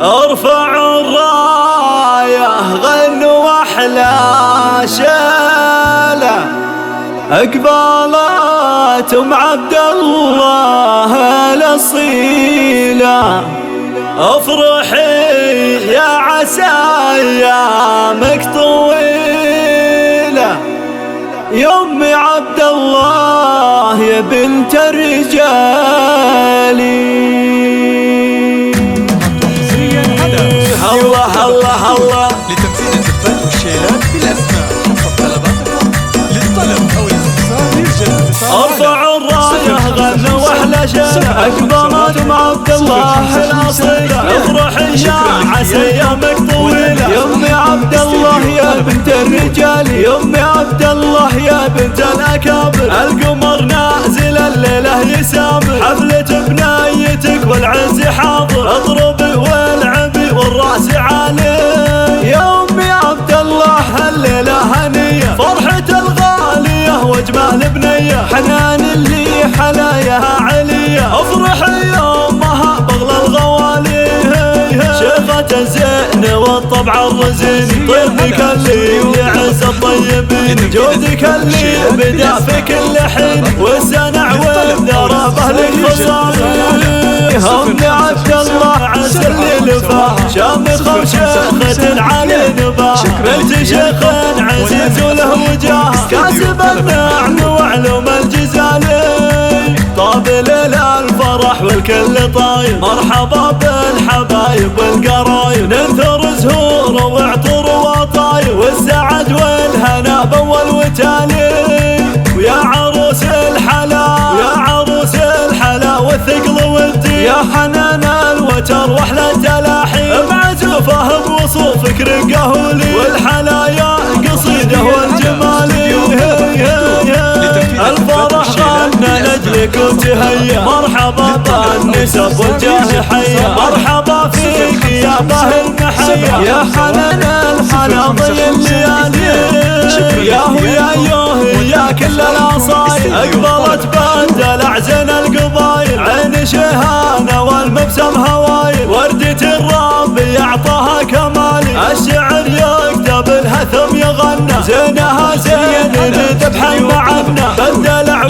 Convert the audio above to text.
ارفع الراية غنوا أحلى شيلة، اقبالات ام عبد الله الاصيلة. افرحي يا عسى ايامك طويلة، يا ام عبد الله يا بنت الرجال. الله الله الله لتنفيذ الزفات والشيلات بالاسماء حسب طلباتكم. للطلب او الاستفسار يرجى الاتصال. ارفعوا الرايه غنوا واحلى شيله، اقبالات ام عبد الله الاصيله. افرحي يا عسى ايامك طويله، يا ام عبد الله يا بنت الرجال. يا ام عبد الله يا بنت الاكابر، القمر نازل الليله يسامر. حفله بنايتك والعز حاضر، اضربي والعبي والراس عالي. يا ام عبد الله الليله هنيه، فرحه الغاليه واجمال بنيه. حنان اللي حلاياها عليا، افرحي يا امها بغلى الغوالي. شيخة الزين والطبع الرزيني، طيبك اللي يعز الطيبين. جودك اللي بدا في كل حين، والسنع والذرابه لك خصالي. ام عبد الله عسى اللي لفاه، شامخه وشيخة علي نباه. بنت شيخ عزيز وله وجاه، كاسب النعم وعلوم الجزالي. طاب ليلة الفرح والكل طايب، مرحبا بالحبايب والقرايب. ننثر زهور وعطر وطايب، والسعد والهنا بول وتالي. ويا عروس الحلا ويا عروس الحلا، والثقل والدين. يا حنان الوتر واحلى التلاحين، بعزوفه بوصوفك رقه ولي. والحلايا قصيده والجمالي. الفرح غنى لاجلك وتهيا، مرحبا بالنسب والجاه حيا. مرحبا فيك يا باهي المحيا، يا حنان الحلا ضي الليالي. يا هو يا يوه يا كل الاصايل، اقبلت بالدلع زين القبايل. عين شهانه والمبسم هوايل، وردة الرب يعطاها كمالي. الشعر يكتب الهثم يغنى، زينها زين ذبحا معنا. بالدلع